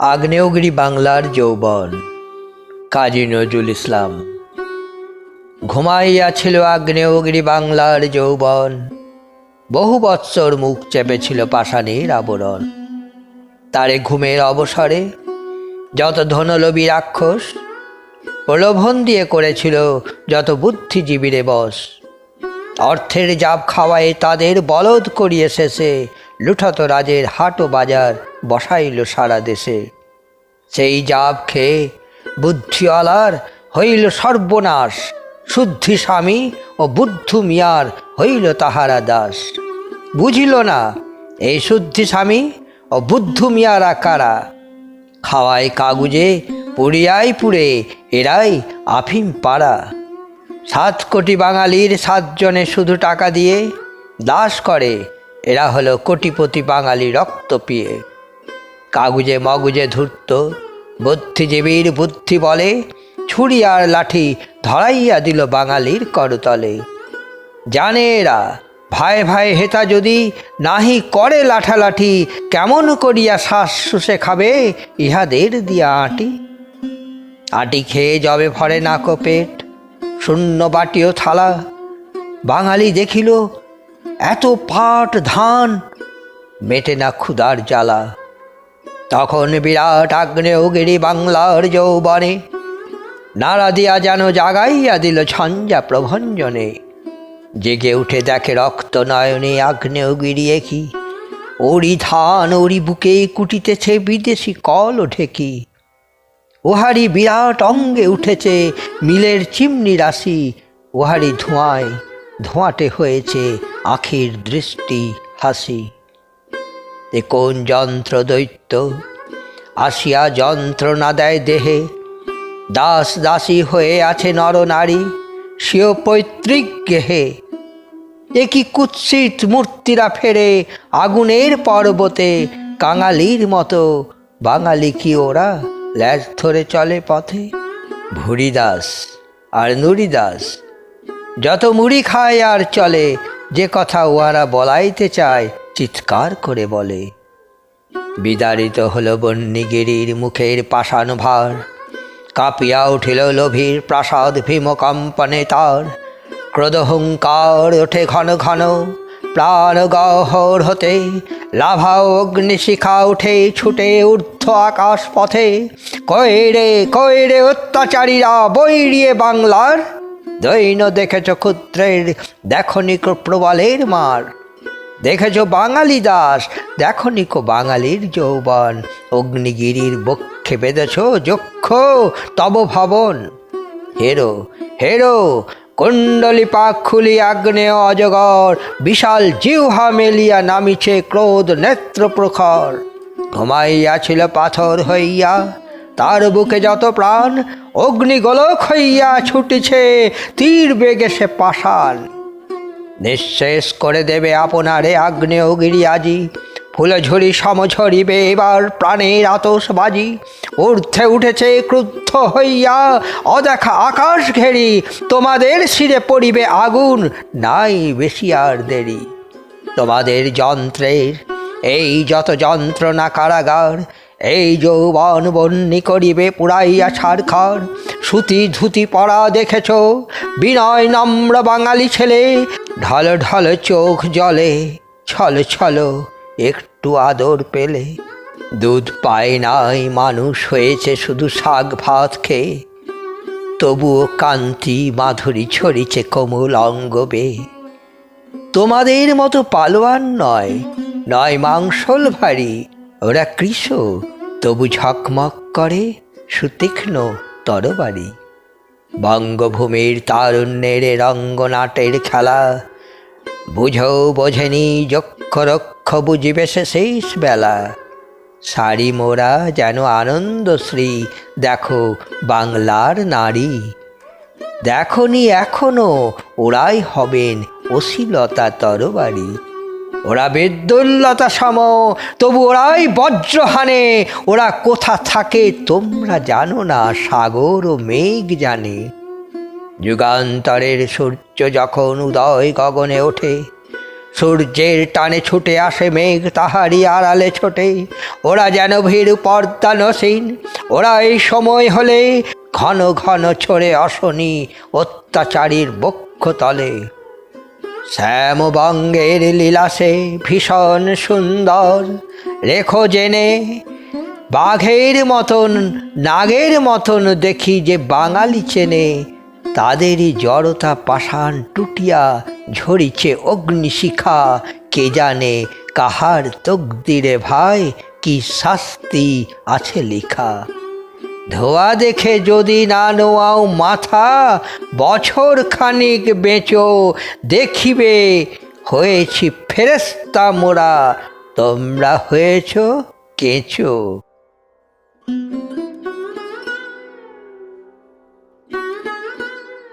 আগ্নেয়গিরি বাংলার যৌবন। কাজী নজরুল ইসলাম। ঘুমাইয়াছিল আগ্নেয়গিরি বাংলার যৌবন, বহু বৎসর মুখ চেপেছিল পাষাণের আবরণ। তারে ঘুমের অবসরে যত ধনলোভী রাক্ষস প্রলোভন দিয়ে করেছিল যত বুদ্ধিজীবীরে বশ। অর্থের জাপ খাওয়ায় তাদের বলদ করিয়ে শেষে লুঠত রাজের হাট ও বাজার বসাইল সারা দেশে। সেই জাপ খেয়ে বুদ্ধিওয়ালার হইল সর্বনাশ, শুদ্ধি স্বামী ও বুদ্ধু মিয়ার হইল তাহারা দাস। বুঝিল না এই শুদ্ধি স্বামী ও বুদ্ধু মিয়ারা কারা, খাওয়ায় কাগুজে পুড়িয়াই পুড়ে এরাই আফিম পাড়া। 7 কোটি বাঙালির 7 জনে শুধু টাকা দিয়ে দাস করে, এরা হলো কোটিপতি বাঙালি রক্ত পিয়ে। কাগুজে মগুজে ধূর্ত বুদ্ধিজীবীর বুদ্ধি বলে ছুরি আর লাঠি ধরাইয়া দিল বাঙালির করতলে। জানে এরা ভাই ভাই হেতা যদি নাহি করে লাঠালাঠি, কেমন করিয়া শ্বাস শুষে খাবে ইহাদের দিয়া আটি। আটি খেয়ে যবে ভরে না কো পেট, শূন্য বাটিও থালা। বাঙালি দেখিল এত পাট ধান, মেটে না ক্ষুধার জ্বালা। তখন বিরাট আগ্নেয়গিরি বাংলার যৌবনে নাড়া দিয়া যেন জাগাইয়া দিল ঝঞ্ঝা প্রভঞ্জনে। জেগে উঠে দেখে রক্ত নয়নে আগ্নেয়গিরি একি, ওরি ধান ওরি বুকে কুটিতেছে বিদেশি কল ও ঢেকি। ওহারি বিরাট অঙ্গে উঠেছে মিলের চিমনি রাশি, ওহারি ধোঁয়ায় ধোঁয়াটে হয়েছে আখির দৃষ্টি হাসি। এ কোন যন্ত্র দৈত্য আসিয়া যন্ত্রণা দেয় দেহে, দাস দাসী হয়ে আছে নর নারী স্বীয় পৈতৃক গেহে। এ কি কুৎসিত মূর্তিরা ফেরে আগুনের পর্বতে, কাঙালির মতো বাঙালি কি ওরা ল্যাজ ধরে চলে পথে। ভুরিদাস আর নুরিদাস যত মুড়ি খায় আর চলে, যে কথা উহারা বলাইতে চায় চিৎকার করে বলে। বিদারিত হল বন্যিগিরির মুখের পাষাণ ভার, কাঁপিয়া উঠিল লোভীর প্রাসাদ ভীমকম্পনে তার। ক্রোধহুঙ্কার ওঠে ঘন ঘন প্রাণ গহ্বর হতে, লাভা অগ্নিশিখা উঠে ছুটে ঊর্ধ্ব আকাশ পথে। কইরে কইরে অত্যাচারীরা বৈরিয়ে বাংলার, দৈন দেখেছ ক্ষুদ্রের দেখনি প্রবলের মার। দেখেছ বাঙালি দাস দেখনি কো বাঙালির যৌবন, অগ্নিগিরির বক্ষে বেঁধেছ যক্ষ তব ভবন। হেরো হেরো কুণ্ডলী পাক খুলি আগ্নেয় অজগর, বিশাল জিহ্বা মেলিয়া নামিছে ক্রোধ নেত্র প্রখর। ঘুমাইয়াছিল পাথর হইয়া তার বুকে যত প্রাণ, অগ্নিগোলক হইয়া ছুটিছে তীর বেগে সে পাষাণ। নিঃশেষ করে দেবে আপনারে আগ্নেয়গিরি আজি, ফুলঝুরি সমঝরিবে এবার প্রাণের আতশবাজি। ঊর্ধ্বে উঠেছে ক্রুদ্ধ হইয়া অদেখা আকাশ ঘেরি, তোমাদের শিরে পড়িবে আগুন নাই বেশি আর দেরি। তোমাদের যন্ত্রের এই যত যন্ত্রণা কারাগার, এই যৌবন বন্যি করিবে পুরাইয়া ছারখার। সুতি ধুতি পরা দেখেছ বিনয় নম্র বাঙালি ছেলে, ঢল ঢল চোখ জলে ছল ছল একটু আদর পেলে। দুধ পায় নাই মানুষ হয়েছে শুধু শাক ভাত খেয়ে, তবুও কান্তি মাধুরী ছড়িছে কোমল অঙ্গ বেয়ে। তোমাদের মতো পালোয়ান নয় নয় মাংসল ভারী, ওরা কৃষ তবু ঝকমক করে সুতীক্ষ্ণ তরবারি। বঙ্গভূমির তারুণ্যের রঙ্গনাটের খেলা, বুঝেও বোঝেনি যক্ষ রক্ষ বুঝিবে সে শেষ বেলা। শাড়ি মোরা যেন আনন্দশ্রী দেখো বাংলার নারী, দেখনি এখনো ওরাই হবেন অশ্লীলতা তরবারি। ওরা বিদ্যুল্লতা সম তবু ওরাই বজ্রহানে, ওরা কোথা থাকে তোমরা জানো না সাগর ও মেঘ জানে। যুগান্তরের সূর্য যখন উদয় গগনে ওঠে, সূর্যের টানে ছুটে আসে মেঘ তাহারি আড়ালে ছোটে, ওরা যেন ভীরু পর্দা নসীন। ওরা এই সময় হলে ঘন ঘন ছড়ে অশনি অত্যাচারীর বক্ষ তলে। শ্যামবঙ্গের লীলাসে ভীষণ সুন্দর, রেখো জেনে বাঘের মতন নাগের মতন দেখি যে বাঙালি চেনে। তাদেরই জড়তা পাষাণ টুটিয়া ঝরিছে অগ্নিশিখা, কে জানে কাহার তকদিরে ভাই কি শাস্তি আছে লেখা। ধোয়া দেখে যদি না নোয়াও মাথা, বছর খানিক বেঁচো, দেখিবে হয়েছি ফেরেস্তা মোরা, তোমরা হয়েছ কেঁচো।